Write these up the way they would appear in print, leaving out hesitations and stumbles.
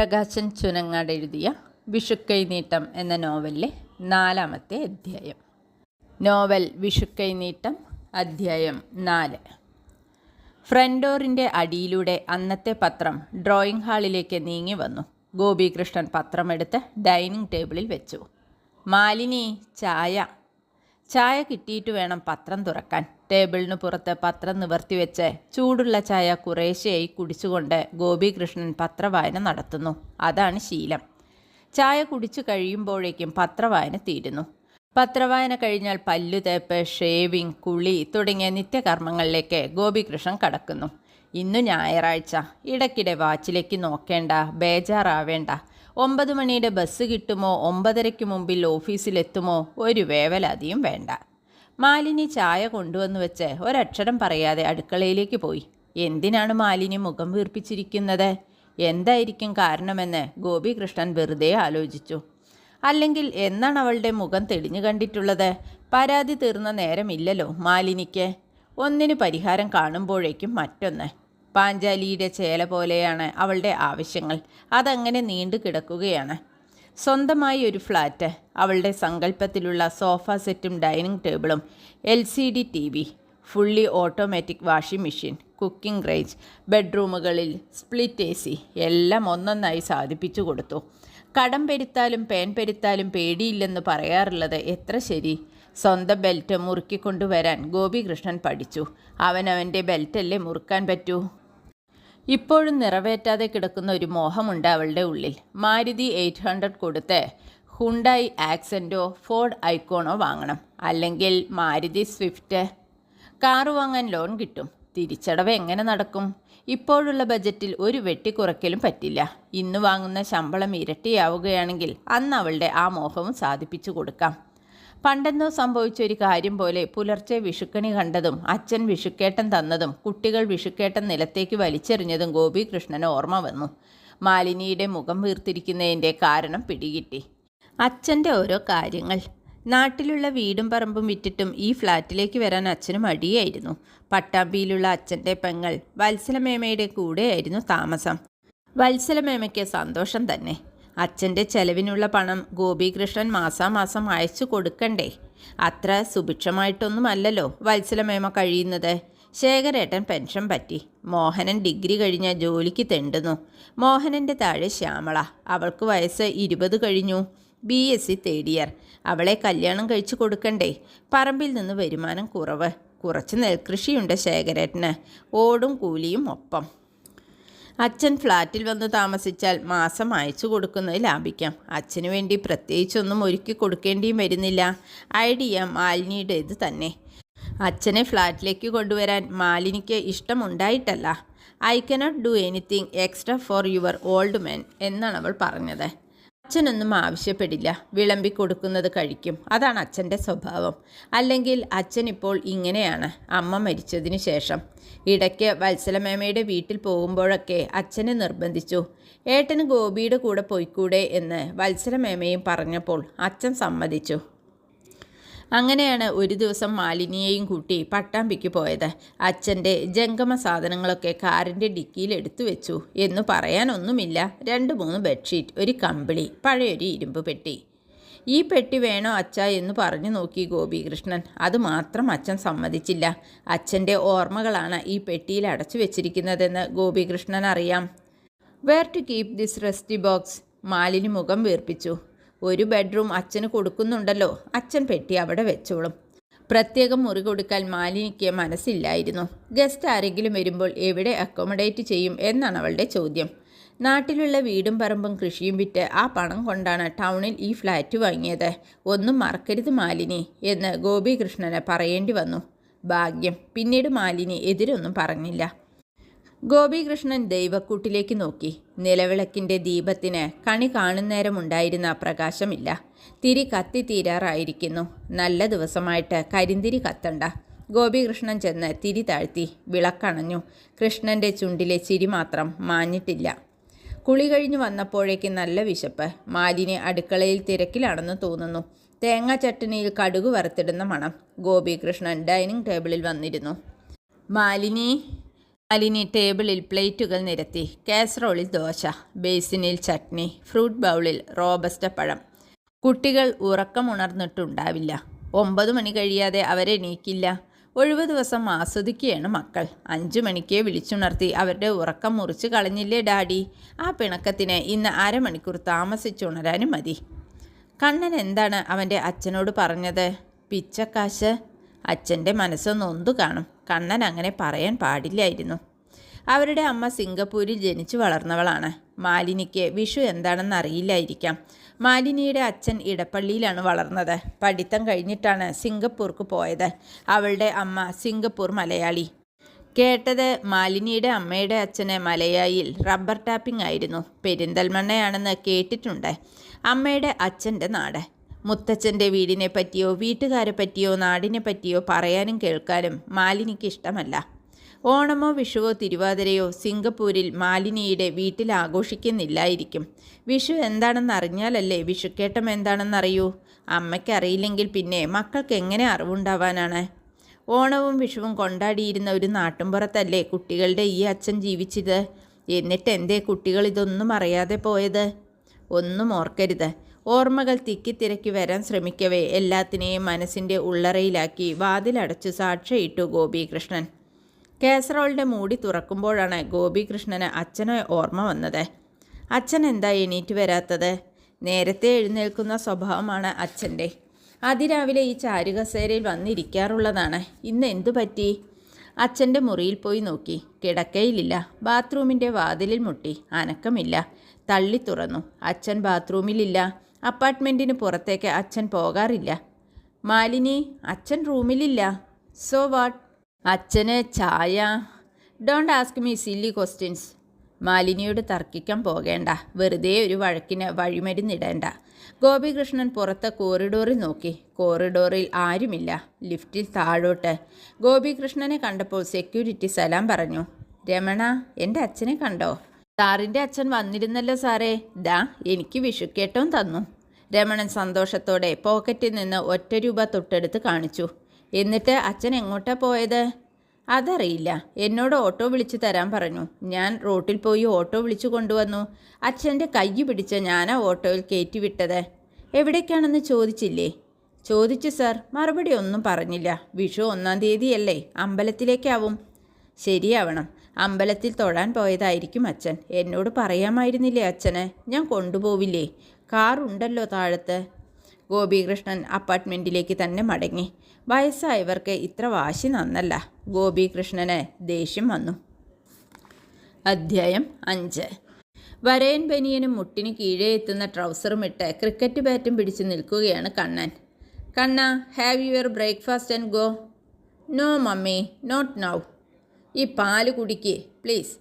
പ്രകാശൻ ചുനങ്ങാട് എഴുതിയ വിഷുക്കൈനീട്ടം എന്ന നോവലിലെ 4-ാമത്തെ അധ്യായം. നോവൽ വിഷുക്കൈനീട്ടം, അധ്യായം 4. ഫ്രണ്ട് ഡോറിൻ്റെ അടിയിലൂടെ അന്നത്തെ പത്രം ഡ്രോയിങ് ഹാളിലേക്ക് നീങ്ങി വന്നു. ഗോപികൃഷ്ണൻ പത്രമെടുത്ത് ഡൈനിങ് ടേബിളിൽ വെച്ചു. മാലിനി, ചായ കിട്ടിയിട്ട് വേണം പത്രം തുറക്കാൻ. ടേബിളിന് പുറത്ത് പത്രം നിവർത്തിവെച്ച് ചൂടുള്ള ചായ കുറേശ്ശെയായി കുടിച്ചുകൊണ്ട് ഗോപികൃഷ്ണൻ പത്രവായന നടത്തുന്നു. അതാണ് ശീലം. ചായ കുടിച്ചു കഴിയുമ്പോഴേക്കും പത്രവായന തീരുന്നു. പത്രവായന കഴിഞ്ഞാൽ പല്ലുതേപ്പ്, ഷേവിങ്, കുളി തുടങ്ങിയ നിത്യകർമ്മങ്ങളിലേക്ക് ഗോപികൃഷ്ണൻ കടക്കുന്നു. ഇന്നു ഞായറാഴ്ച. ഇടയ്ക്കിടെ വാച്ചിലേക്ക് നോക്കേണ്ട, ബേജാറാവേണ്ട. 9 മണിയുടെ ബസ് കിട്ടുമോ, 9:30 മുമ്പിൽ ഓഫീസിലെത്തുമോ, ഒരു വേവലാതിയും വേണ്ട. മാലിനി ചായ കൊണ്ടുവന്ന് വെച്ച് ഒരക്ഷരം പറയാതെ അടുക്കളയിലേക്ക് പോയി. എന്തിനാണ് മാലിനി മുഖം വീർപ്പിച്ചിരിക്കുന്നത്? എന്തായിരിക്കും കാരണമെന്ന് ഗോപികൃഷ്ണൻ വെറുതെ ആലോചിച്ചു. അല്ലെങ്കിൽ എന്നാണ് അവളുടെ മുഖം തെളിഞ്ഞു കണ്ടിട്ടുള്ളത്? പരാതി തീർന്ന നേരമില്ലല്ലോ മാലിനിക്ക്. ഒന്നിന് പരിഹാരം കാണുമ്പോഴേക്കും മറ്റൊന്ന്. പാഞ്ചാലിയുടെ ചേല പോലെയാണ് അവളുടെ ആവശ്യങ്ങൾ. അതങ്ങനെ നീണ്ടു കിടക്കുകയാണ്. സ്വന്തമായി ഒരു ഫ്ലാറ്റ്, അവളുടെ സങ്കല്പത്തിലുള്ള സോഫ സെറ്റും ഡൈനിങ് ടേബിളും, LCD TV, fully automatic washing machine, cooking range, ബെഡ്റൂമുകളിൽ സ്പ്ലിറ്റ് AC എല്ലാം ഒന്നൊന്നായി സാധിപ്പിച്ചു കൊടുത്തു. കടം പെരുത്താലും പേൻ പെരുത്താലും പേടിയില്ലെന്ന് പറയാറുള്ളത് എത്ര ശരി. സ്വന്തം ബെൽറ്റ് മുറുക്കിക്കൊണ്ടുവരാൻ ഗോപികൃഷ്ണൻ പഠിച്ചു. അവനവൻ്റെ ബെൽറ്റല്ലേ മുറുക്കാൻ പറ്റൂ. ഇപ്പോഴും നിറവേറ്റാതെ കിടക്കുന്ന ഒരു മോഹമുണ്ട് അവളുടെ ഉള്ളിൽ. മാരുതി 800 കൊടുത്ത് ഹുണ്ടായി ആക്സെൻറ്റോ ഫോർഡ് ഐക്കോണോ വാങ്ങണം. അല്ലെങ്കിൽ മാരുതി സ്വിഫ്റ്റ്. കാറ് വാങ്ങാൻ ലോൺ കിട്ടും. തിരിച്ചടവ് എങ്ങനെ നടക്കും? ഇപ്പോഴുള്ള ബജറ്റിൽ ഒരു വെട്ടിക്കുറയ്ക്കലും പറ്റില്ല. ഇന്ന് വാങ്ങുന്ന ശമ്പളം ഇരട്ടിയാവുകയാണെങ്കിൽ അന്ന് അവളുടെ ആ മോഹവും സാധിപ്പിച്ചു കൊടുക്കാം. പണ്ടെന്നോ സംഭവിച്ചൊരു കാര്യം പോലെ പുലർച്ചെ വിഷുക്കണി കണ്ടതും അച്ഛൻ വിഷുക്കേട്ടൻ തന്നതും കുട്ടികൾ വിഷുക്കേട്ടൻ നിലത്തേക്ക് വലിച്ചെറിഞ്ഞതും ഗോപികൃഷ്ണന് ഓർമ്മ വന്നു. മാലിനിയുടെ മുഖം വീർത്തിരിക്കുന്നതിൻ്റെ കാരണം പിടികിട്ടി. അച്ഛൻ്റെ ഓരോ കാര്യങ്ങൾ. നാട്ടിലുള്ള വീടും പറമ്പും വിറ്റിട്ടും ഈ ഫ്ലാറ്റിലേക്ക് വരാൻ അച്ഛന് മടിയായിരുന്നു. പട്ടാമ്പിയിലുള്ള അച്ഛൻ്റെ പെങ്ങൾ വത്സലമേമയുടെ കൂടെയായിരുന്നു താമസം. വത്സലമേമയ്ക്ക് സന്തോഷം തന്നെ. അച്ഛൻ്റെ ചെലവിനുള്ള പണം ഗോപികൃഷ്ണൻ മാസാമാസം അയച്ചു കൊടുക്കണ്ടേ? അത്ര സുഭിക്ഷമായിട്ടൊന്നുമല്ലല്ലോ വത്സലമേമ കഴിയുന്നത്. ശേഖരേട്ടൻ പെൻഷൻ പറ്റി. മോഹനൻ ഡിഗ്രി കഴിഞ്ഞ ജോലിക്ക് തെണ്ടുന്നു. മോഹനൻ്റെ താഴെ ശ്യാമള. അവൾക്ക് വയസ്സ് 20 കഴിഞ്ഞു. BSc third year. അവളെ കല്യാണം കഴിച്ചു കൊടുക്കണ്ടേ? പറമ്പിൽ നിന്ന് വരുമാനം കുറവ്. കുറച്ച് നെൽകൃഷിയുണ്ട് ശേഖരേട്ടന്. ഓടും കൂലിയും ഒപ്പം. അച്ഛൻ ഫ്ലാറ്റിൽ വന്ന് താമസിച്ചാൽ മാസം അയച്ചു കൊടുക്കുന്നത് ലാഭിക്കാം. അച്ഛനു വേണ്ടി പ്രത്യേകിച്ചൊന്നും ഒരുക്കി കൊടുക്കേണ്ടിയും വരുന്നില്ല. ഐഡിയ മാലിനിയുടേത് തന്നെ. അച്ഛനെ ഫ്ലാറ്റിലേക്ക് കൊണ്ടുവരാൻ മാലിനിക്ക് ഇഷ്ടമുണ്ടായിട്ടല്ല. I cannot do anything extra for your old men എന്നാണ് അവൾ പറഞ്ഞത്. അച്ഛനൊന്നും ആവശ്യപ്പെടില്ല. വിളമ്പി കൊടുക്കുന്നത് കഴിക്കും. അതാണ് അച്ഛൻ്റെ സ്വഭാവം. അല്ലെങ്കിൽ അച്ഛൻ ഇപ്പോൾ ഇങ്ങനെയാണ്. അമ്മ മരിച്ചതിന് ശേഷം ഇടയ്ക്ക് വത്സലമേമയുടെ വീട്ടിൽ പോകുമ്പോഴൊക്കെ അച്ഛനെ നിർബന്ധിച്ചു. ഏട്ടന് ഗോപിയുടെ കൂടെ പോയിക്കൂടെ എന്ന് വത്സലമേമയും പറഞ്ഞപ്പോൾ അച്ഛൻ സമ്മതിച്ചു. അങ്ങനെയാണ് ഒരു ദിവസം മാലിനിയെയും കൂട്ടി പട്ടാമ്പിക്ക് പോയത്. അച്ഛൻ്റെ ജംഗമ സാധനങ്ങളൊക്കെ കാറിൻ്റെ ഡിക്കിയിൽ എടുത്തു വെച്ചു എന്നു പറയാനൊന്നുമില്ല. 2-3 ബെഡ്ഷീറ്റ്, ഒരു കമ്പിളി, പഴയൊരു ഇരുമ്പ് പെട്ടി. ഈ പെട്ടി വേണോ അച്ഛാ എന്ന് പറഞ്ഞു നോക്കി ഗോപികൃഷ്ണൻ. അതുമാത്രം അച്ഛൻ സമ്മതിച്ചില്ല. അച്ഛൻ്റെ ഓർമ്മകളാണ് ഈ പെട്ടിയിൽ അടച്ചു വെച്ചിരിക്കുന്നതെന്ന് ഗോപികൃഷ്ണൻ അറിയാം. Where to keep this rusty box? Malini മുഖം വീർപ്പിച്ചു. ഒരു ബെഡ്റൂം അച്ഛന് കൊടുക്കുന്നുണ്ടല്ലോ, അച്ഛൻ പെട്ടി അവിടെ വെച്ചോളും. പ്രത്യേകം മുറി കൊടുക്കാൻ മാലിനിക്ക് മനസ്സില്ലായിരുന്നു. ഗസ്റ്റ് ആരെങ്കിലും വരുമ്പോൾ എവിടെ അക്കോമഡേറ്റ് ചെയ്യും എന്നാണ് അവളുടെ ചോദ്യം. നാട്ടിലുള്ള വീടും പറമ്പും കൃഷിയും വിറ്റ് ആ പണം കൊണ്ടാണ് ടൗണിൽ ഈ ഫ്ലാറ്റ് വാങ്ങിയത്. ഒന്നും മറക്കരുത് മാലിനി എന്ന് ഗോപികൃഷ്ണന് പറയേണ്ടി വന്നു. ഭാഗ്യം. പിന്നീട് മാലിനി എതിരൊന്നും പറഞ്ഞില്ല. ഗോപികൃഷ്ണൻ ദൈവക്കൂട്ടിലേക്ക് നോക്കി. നിലവിളക്കിൻ്റെ ദീപത്തിന് കണി കാണുന്നേരമുണ്ടായിരുന്ന പ്രകാശമില്ല. തിരി കത്തി തീരാറായിരിക്കുന്നു. നല്ല ദിവസമായിട്ട് കരിന്തിരി കത്തണ്ട. ഗോപികൃഷ്ണൻ ചെന്ന് തിരി താഴ്ത്തി. വിളക്കണഞ്ഞു. കൃഷ്ണൻ്റെ ചുണ്ടിലെ ചിരി മാത്രം മാഞ്ഞിട്ടില്ല. കുളി കഴിഞ്ഞു വന്നപ്പോഴേക്ക് നല്ല വിശപ്പ്. മാലിനി അടുക്കളയിൽ തിരക്കിലാണെന്ന് തോന്നുന്നു. തേങ്ങാ ചട്ടനിയിൽ കടുക് വറുത്തിടുന്ന മണം. ഗോപികൃഷ്ണൻ ഡൈനിങ് ടേബിളിൽ വന്നിരുന്നു. മാലിനി മാലിനി ടേബിളിൽ പ്ലേറ്റുകൾ നിരത്തി. കാസറോളിൽ ദോശ, ബേസിനിൽ ചട്നി, ഫ്രൂട്ട് ബൗളിൽ റോബസ്റ്റ പഴം. കുട്ടികൾ ഉറക്കമുണർന്നിട്ടുണ്ടാവില്ല. 9 മണി കഴിയാതെ അവരെണീക്കില്ല. ഒഴിവ് ദിവസം ആസ്വദിക്കുകയാണ് മക്കൾ. 5 മണിക്ക് വിളിച്ചുണർത്തി അവരുടെ ഉറക്കം മുറിച്ച് കളഞ്ഞില്ലേ ഡാഡി? ആ പിണക്കത്തിന് ഇന്ന് അരമണിക്കൂർ താമസിച്ചുണരാനും മതി. കണ്ണൻ എന്താണ് അവൻ്റെ അച്ഛനോട് പറഞ്ഞത്? പിച്ചക്കാശ്. അച്ഛൻ്റെ മനസ്സ് നൊന്തു കാണും. കണ്ണൻ അങ്ങനെ പറയാൻ പാടില്ലായിരുന്നു. അവരുടെ അമ്മ സിംഗപ്പൂരിൽ ജനിച്ചു വളർന്നവളാണ്. മാലിനിക്ക് വിഷു എന്താണെന്ന് അറിയില്ലായിരിക്കാം. മാലിനിയുടെ അച്ഛൻ ഇടപ്പള്ളിയിലാണ് വളർന്നത്. പഠിത്തം കഴിഞ്ഞിട്ടാണ് സിംഗപ്പൂർക്ക് പോയത്. അവളുടെ അമ്മ സിംഗപ്പൂർ മലയാളി. കേട്ടത് മാലിനിയുടെ അമ്മയുടെ അച്ഛന് മലയായിൽ റബ്ബർ ടാപ്പിംഗ് ആയിരുന്നു. പെരിന്തൽമണ്ണയാണെന്ന് കേട്ടിട്ടുണ്ട് അമ്മയുടെ അച്ഛൻ്റെ നാട്. മുത്തച്ഛൻ്റെ വീടിനെ പറ്റിയോ വീട്ടുകാരെ പറ്റിയോ നാടിനെ പറ്റിയോ പറയാനും കേൾക്കാനും മാലിനിക്ക് ഇഷ്ടമല്ല. ഓണമോ വിഷുവോ തിരുവാതിരയോ സിംഗപ്പൂരിൽ മാലിനിയുടെ വീട്ടിൽ ആഘോഷിക്കുന്നില്ലായിരിക്കും. വിഷു എന്താണെന്ന് അറിഞ്ഞാലല്ലേ വിഷുക്കേട്ടം എന്താണെന്നറിയൂ. അമ്മയ്ക്കറിയില്ലെങ്കിൽ പിന്നെ മക്കൾക്ക് എങ്ങനെ അറിവുണ്ടാവാനാണ്? ഓണവും വിഷുവും കൊണ്ടാടിയിരുന്ന ഒരു നാട്ടുംപുറത്തല്ലേ കുട്ടികളുടെ ഈ അച്ഛൻ ജീവിച്ചത്. എന്നിട്ട് എന്തേ കുട്ടികൾ ഇതൊന്നും അറിയാതെ പോയത്? ഒന്നും ഓർക്കരുത്. ഓർമ്മകൾ തിക്കിത്തിരക്കി വരാൻ ശ്രമിക്കവേ എല്ലാത്തിനെയും മനസ്സിൻ്റെ ഉള്ളറയിലാക്കി വാതിലടച്ചു സാക്ഷിയിട്ടു ഗോപികൃഷ്ണൻ. കാസറോളിൻ്റെ മൂടി തുറക്കുമ്പോഴാണ് ഗോപികൃഷ്ണന് അച്ഛനെ ഓർമ്മ വന്നത്. അച്ഛൻ എന്താ എണീറ്റ് വരാത്തത്? നേരത്തെ എഴുന്നേൽക്കുന്ന സ്വഭാവമാണ് അച്ഛൻ്റെ. അതിരാവിലെ ഈ ചാരുകസേരയിൽ വന്നിരിക്കാറുള്ളതാണ്. ഇന്ന് എന്തു പറ്റി? അച്ഛൻ്റെ മുറിയിൽ പോയി നോക്കി. കിടക്കയിലില്ല. ബാത്റൂമിൻ്റെ വാതിലിൽ മുട്ടി. അനക്കമില്ല. തള്ളി തുറന്നു. അച്ഛൻ ബാത്റൂമിലില്ല. അപ്പാർട്ട്മെൻറ്റിന് പുറത്തേക്ക് അച്ഛൻ പോകാറില്ല. മാലിനി, അച്ഛൻ റൂമിലില്ല. So what? അച്ഛന് ചായ. Don't ask me silly questions. മാലിനിയോട് തർക്കിക്കാൻ പോകേണ്ട. വെറുതെ ഒരു വഴക്കിന് വഴിമരുന്നിടേണ്ട. ഗോപികൃഷ്ണൻ പുറത്തെ കോറിഡോറിൽ നോക്കി. കോറിഡോറിൽ ആരുമില്ല. ലിഫ്റ്റിൽ താഴോട്ട്. ഗോപികൃഷ്ണനെ കണ്ടപ്പോൾ സെക്യൂരിറ്റി സലാം പറഞ്ഞു. രമണ, എൻ്റെ അച്ഛനെ കണ്ടോ? സാറിൻ്റെ അച്ഛൻ വന്നിരുന്നല്ലോ സാറേ. ദാ എനിക്ക് വിഷുക്കേട്ടവും തന്നു. രമണൻ സന്തോഷത്തോടെ പോക്കറ്റിൽ നിന്ന് 1 രൂപ തൊട്ടെടുത്ത് കാണിച്ചു. എന്നിട്ട് അച്ഛൻ എങ്ങോട്ടാ പോയത്? അതറിയില്ല. എന്നോട് ഓട്ടോ വിളിച്ചു തരാൻ പറഞ്ഞു. ഞാൻ റോട്ടിൽ പോയി ഓട്ടോ വിളിച്ചു കൊണ്ടുവന്നു. അച്ഛൻ്റെ കൈ പിടിച്ച് ഞാനാ ഓട്ടോയിൽ കയറ്റിവിട്ടത്. എവിടേക്കാണെന്ന് ചോദിച്ചില്ലേ? ചോദിച്ചു സാർ. മറുപടി ഒന്നും പറഞ്ഞില്ല. വിഷു 1-ാം തീയതിയല്ലേ? അമ്പലത്തിലേക്കാവും. ശരിയാവണം. അമ്പലത്തിൽ തൊഴാൻ പോയതായിരിക്കും അച്ഛൻ. എന്നോട് പറയാമായിരുന്നില്ലേ അച്ഛന്? ഞാൻ കൊണ്ടുപോവില്ലേ? കാറുണ്ടല്ലോ താഴത്ത്. ഗോപികൃഷ്ണൻ അപ്പാർട്ട്മെൻറ്റിലേക്ക് തന്നെ മടങ്ങി. വയസ്സായവർക്ക് ഇത്ര വാശി നന്നല്ല. ഗോപികൃഷ്ണന് ദേഷ്യം വന്നു. അധ്യായം 5. വരയൻ ബനിയനും മുട്ടിന് കീഴേ എത്തുന്ന ട്രൗസറും ഇട്ട് ക്രിക്കറ്റ് ബാറ്റും പിടിച്ചു നിൽക്കുകയാണ് Kannan. Kanna, have your breakfast and go. No mummy, not now. ഈ പാല് കുടിക്ക് പ്ലീസ്.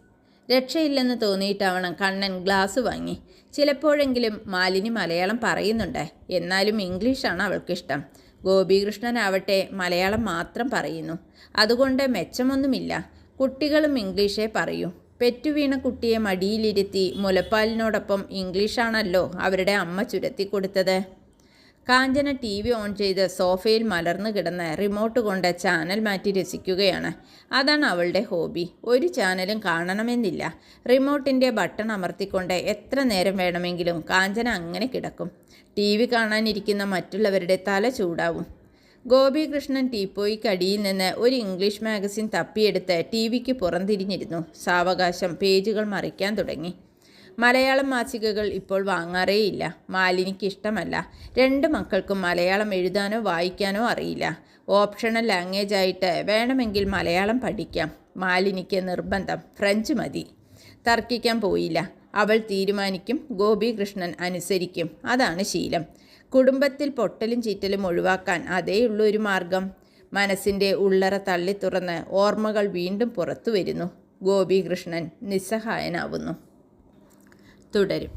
രക്ഷയില്ലെന്ന് തോന്നിയിട്ടാവണം കണ്ണൻ ഗ്ലാസ് വാങ്ങി. ചിലപ്പോഴെങ്കിലും മാലിനി മലയാളം പറയുന്നുണ്ട്. എന്നാലും ഇംഗ്ലീഷാണ് അവൾക്കിഷ്ടം. ഗോപികൃഷ്ണനാവട്ടെ മലയാളം മാത്രം പറയുന്നു. അതുകൊണ്ട് മെച്ചമൊന്നുമില്ല. കുട്ടികളും ഇംഗ്ലീഷേ പറയൂ. പെറ്റുവീണ കുട്ടിയെ മടിയിലിരുത്തി മുലപ്പാലിനോടൊപ്പം ഇംഗ്ലീഷാണല്ലോ അവരുടെ അമ്മ ചുരത്തിക്കൊടുത്തത്. കാഞ്ചന TV ഓൺ ചെയ്ത് സോഫയിൽ മലർന്നു കിടന്ന് റിമോട്ട് കൊണ്ട് ചാനൽ മാറ്റി രസിക്കുകയാണ്. അതാണ് അവളുടെ ഹോബി. ഒരു ചാനലും കാണണമെന്നില്ല. റിമോട്ടിൻ്റെ ബട്ടൺ അമർത്തിക്കൊണ്ട് എത്ര നേരം വേണമെങ്കിലും കാഞ്ചന അങ്ങനെ കിടക്കും. TV കാണാനിരിക്കുന്ന മറ്റുള്ളവരുടെ തല ചൂടാവും. ഗോപികൃഷ്ണൻ ടീപ്പോയ്ക്കടിയിൽ നിന്ന് ഒരു ഇംഗ്ലീഷ് മാഗസിൻ തപ്പിയെടുത്ത് TVക്ക് പുറംതിരിഞ്ഞിരുന്നു. സാവകാശം പേജുകൾ മറിക്കാൻ തുടങ്ങി. മലയാളം മാസികകൾ ഇപ്പോൾ വാങ്ങാറേയില്ല. മാലിനിക്ക് ഇഷ്ടമല്ല. 2 മക്കൾക്കും മലയാളം എഴുതാനോ വായിക്കാനോ അറിയില്ല. ഓപ്ഷണൽ ലാംഗ്വേജ് ആയിട്ട് വേണമെങ്കിൽ മലയാളം പഠിക്കാം. മാലിനിക്ക് നിർബന്ധം ഫ്രഞ്ച് മതി. തർക്കിക്കാൻ പോയില്ല. അവൾ തീരുമാനിക്കും. ഗോപികൃഷ്ണൻ അനുസരിക്കും. അതാണ് ശീലം. കുടുംബത്തിൽ പൊട്ടലും ചീറ്റലും ഒഴിവാക്കാൻ അതേയുള്ളൂ ഒരു മാർഗം. മനസ്സിൻ്റെ ഉള്ളറ തള്ളി തുറന്ന് ഓർമ്മകൾ വീണ്ടും പുറത്തു വരുന്നു. ഗോപികൃഷ്ണൻ നിസ്സഹായനാവുന്നു. തുടരും.